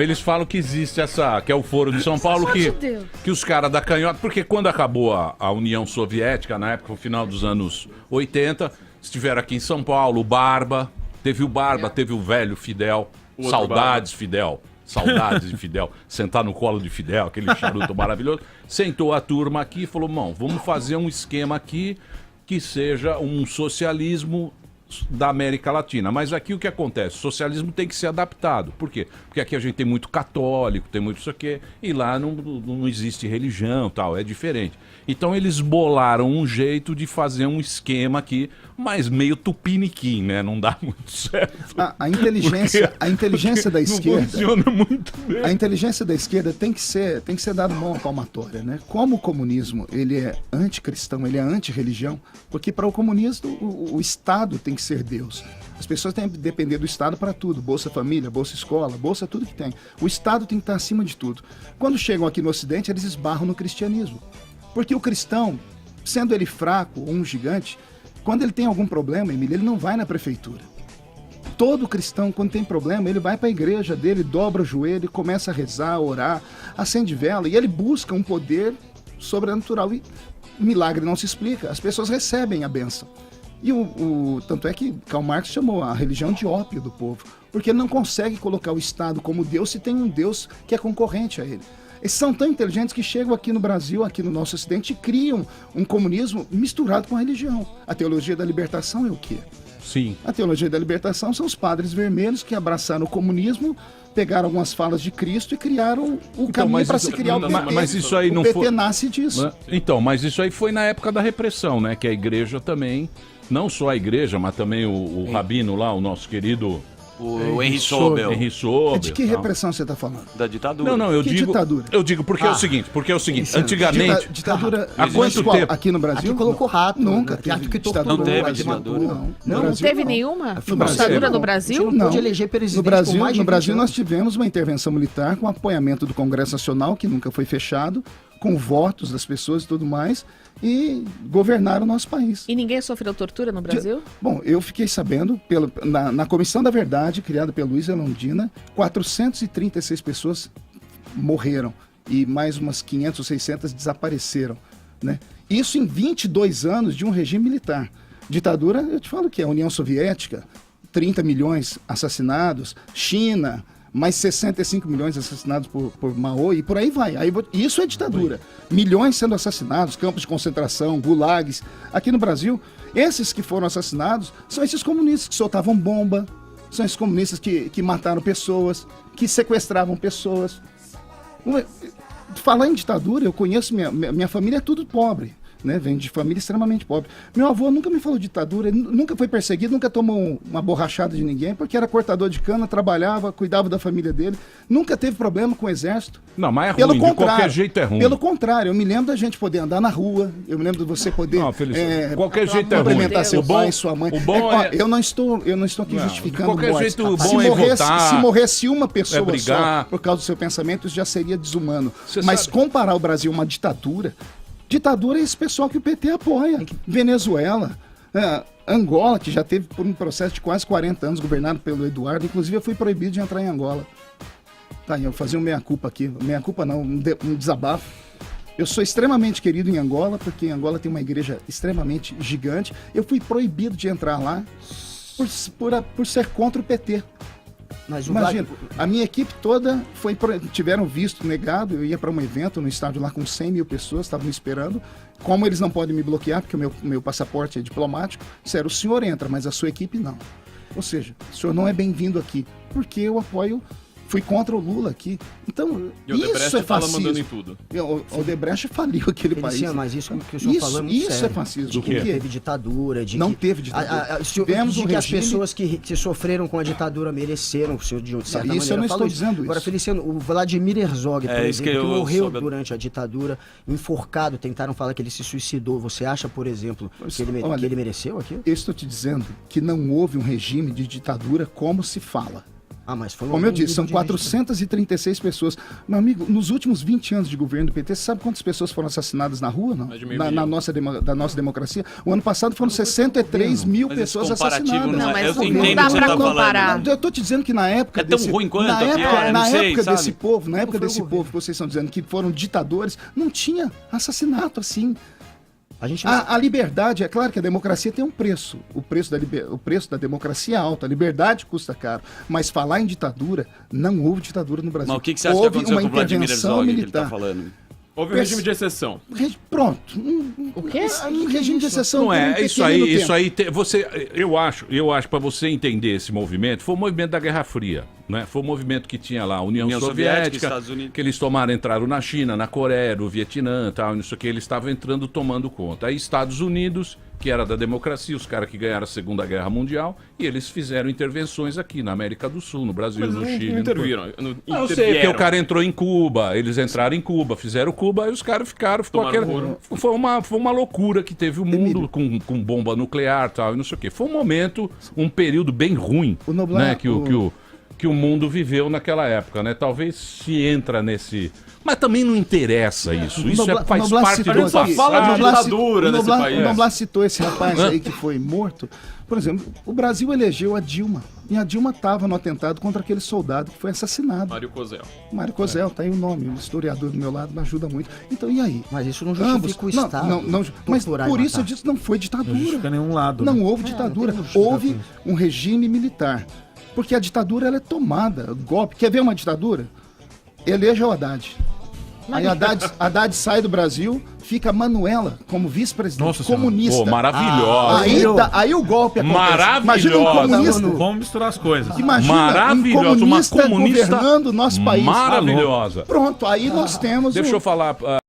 Eles falam que existe essa, que é o Foro de São Paulo, que os caras da canhota, porque quando acabou a União Soviética, na época, no final dos anos 80, estiveram aqui em São Paulo, o Barba, teve o velho Fidel, saudades Fidel, saudades de Fidel, sentar no colo de Fidel, aquele charuto maravilhoso, sentou a turma aqui e falou, vamos fazer um esquema aqui que seja um socialismo da América Latina. Mas aqui o que acontece? O socialismo tem que ser adaptado. Por quê? Porque aqui a gente tem muito católico, tem muito isso aqui, e lá não existe religião, tal, é diferente. Então eles bolaram um jeito de fazer um esquema aqui, mas meio tupiniquim, né? Não dá muito certo. A inteligência da esquerda... Não funciona muito bem. A inteligência da esquerda tem que ser dada mão palmatória, né? Como o comunismo, ele é anticristão, ele é antirreligião, porque para o comunismo o Estado tem que ser Deus. As pessoas têm que depender do Estado para tudo. Bolsa Família, Bolsa Escola, Bolsa tudo que tem. O Estado tem que estar acima de tudo. Quando chegam aqui no Ocidente, eles esbarram no cristianismo. Porque o cristão, sendo ele fraco ou um gigante, quando ele tem algum problema, Emília, ele não vai na prefeitura. Todo cristão, quando tem problema, ele vai para a igreja dele, dobra o joelho, começa a rezar, a orar, acende vela, e ele busca um poder sobrenatural. E milagre não se explica, as pessoas recebem a bênção. E tanto é que Karl Marx chamou a religião de ópio do povo, porque ele não consegue colocar o Estado como Deus se tem um Deus que é concorrente a ele. Eles são tão inteligentes que chegam aqui no Brasil, aqui no nosso Ocidente, e criam um comunismo misturado com a religião. A teologia da libertação é o quê? Sim. A teologia da libertação são os padres vermelhos que abraçaram o comunismo, pegaram algumas falas de Cristo e criaram o caminho para se criar o PT. Mas isso aí não o PT foi... nasce disso. Então, mas isso aí foi na época da repressão, né? Que a igreja também, não só a igreja, mas também o rabino lá, o nosso querido... O Henry Sobel. De que repressão você está falando? Da ditadura. Não, eu digo... ditadura? Eu digo porque é o seguinte, antigamente... Ditadura... Há quanto tempo? Aqui no Brasil? Aqui colocou rato. Nunca. Não teve ditadura. Não teve nenhuma ditadura no Brasil? Não pôde eleger presidente no Brasil nós tivemos uma intervenção militar com apoiamento do Congresso Nacional, que nunca foi fechado, com votos das pessoas e tudo mais, e governaram o nosso país. E ninguém sofreu tortura no Brasil? Bom, eu fiquei sabendo, na Comissão da Verdade, criada pelo Luiz Erundina, 436 pessoas morreram e mais umas 500 ou 600 desapareceram, né? Isso em 22 anos de um regime militar. Ditadura, eu te falo que é a União Soviética, 30 milhões assassinados, China... mais 65 milhões assassinados por Mao e por aí vai. Isso é ditadura. Milhões sendo assassinados, campos de concentração, gulags. Aqui no Brasil, esses que foram assassinados são esses comunistas que soltavam bomba, são esses comunistas que mataram pessoas, que sequestravam pessoas. Falar em ditadura, eu conheço, minha família é tudo pobre. Né, vem de família extremamente pobre. Meu avô nunca me falou de ditadura, nunca foi perseguido, nunca tomou uma borrachada de ninguém, porque era cortador de cana, trabalhava, cuidava da família dele, nunca teve problema com o exército. Não, mas é ruim, de qualquer jeito é ruim. Pelo contrário, eu me lembro da gente poder andar na rua, eu me lembro de você poder qualquer jeito é ruim. Cumprimentar seu pai, sua mãe. Eu não estou aqui justificando qualquer mortes. jeito bom é votar, se morresse uma pessoa brigar. só por causa do seu pensamento, isso já seria desumano. Você mas sabe... comparar o Brasil a uma ditadura é esse pessoal que o PT apoia. Venezuela, Angola, que já teve por um processo de quase 40 anos governado pelo Eduardo. Inclusive, eu fui proibido de entrar em Angola. Tá, eu vou fazer um meia-culpa aqui. Meia-culpa não, um desabafo. Eu sou extremamente querido em Angola, porque em Angola tem uma igreja extremamente gigante. Eu fui proibido de entrar lá por ser contra o PT. Imagina, a minha equipe toda tiveram visto negado. Eu ia para um evento no estádio lá com 100 mil pessoas, estavam me esperando. Como eles não podem me bloquear, porque o meu passaporte é diplomático, disseram, o senhor entra, mas a sua equipe não. Ou seja, o senhor não é bem-vindo aqui, porque eu fui contra o Lula aqui. Então, isso é fascismo. Mandando em tudo. O Odebrecht faliu aquele país. Mas isso que o senhor falou é muito sério. Isso é fascismo. De que não teve ditadura. Não teve ditadura. De que as pessoas que sofreram com a ditadura mereceram, o senhor de certa maneira. Isso eu não estou dizendo isso. Agora, Feliciano, o Vladimir Herzog, por exemplo, que morreu durante a ditadura, enforcado, tentaram falar que ele se suicidou. Você acha, por exemplo, que ele mereceu aquilo? Eu estou te dizendo que não houve um regime de ditadura como se fala. Mas foi como eu disse, são 436 pessoas. Meu amigo, nos últimos 20 anos de governo do PT, você sabe quantas pessoas foram assassinadas na rua, não? Da nossa democracia? O ano passado foram 63 mil pessoas assassinadas. Não, mas não dá pra comparar. Eu tô te dizendo que na época tão ruim quanto, na época desse povo que vocês estão dizendo que foram ditadores, não tinha assassinato assim. A liberdade, é claro que a democracia tem um preço. O preço da democracia é alto, a liberdade custa caro. Mas falar em ditadura, não houve ditadura no Brasil. Mas o que você acha que aconteceu com o Vladimir Herzog, que ele tá falando? Houve um regime de exceção. Pronto. O quê? Um regime de exceção. Não é, isso aí, eu acho, para você entender esse movimento, foi o movimento da Guerra Fria, né? Foi o movimento que tinha lá a União Soviética, Estados Unidos. que eles entraram na China, na Coreia, no Vietnã, tal, não sei o que, eles estavam entrando, tomando conta. Aí Estados Unidos, que era da democracia, os caras que ganharam a Segunda Guerra Mundial, e eles fizeram intervenções aqui na América do Sul, no Brasil, no Chile. Não interviram. Eu sei, porque o cara entrou em Cuba, eles entraram em Cuba, fizeram Cuba, aí os caras ficou aquela... Foi uma loucura que teve o mundo com bomba nuclear, tal, e não sei o quê. Foi um momento, um período bem ruim, né, que o mundo viveu naquela época, né? Talvez se entra nesse... Mas também não interessa isso. Isso faz parte do passado. Só fala de ditadura nesse país. O Noblar citou esse rapaz aí que foi morto. Por exemplo, o Brasil elegeu a Dilma. E a Dilma estava no atentado contra aquele soldado que foi assassinado. Mário Cosel, tá aí o nome. O historiador do meu lado me ajuda muito. Então, e aí? Mas isso não justifica o Estado. Mas por isso eu disse, não foi ditadura. Não justifica nenhum lado. Não houve ditadura. Houve um regime militar. Porque a ditadura ela é tomada, golpe. Quer ver uma ditadura? Eleja o Haddad. Aí Haddad sai do Brasil, fica Manuela como vice-presidente comunista. Pô, maravilhosa. Aí o golpe acontece. Maravilhosa. Imagina um comunista. Vamos misturar as coisas. Imagina maravilhosa. uma comunista governando o nosso país. Maravilhosa. Pronto, aí nós temos... Deixa eu falar...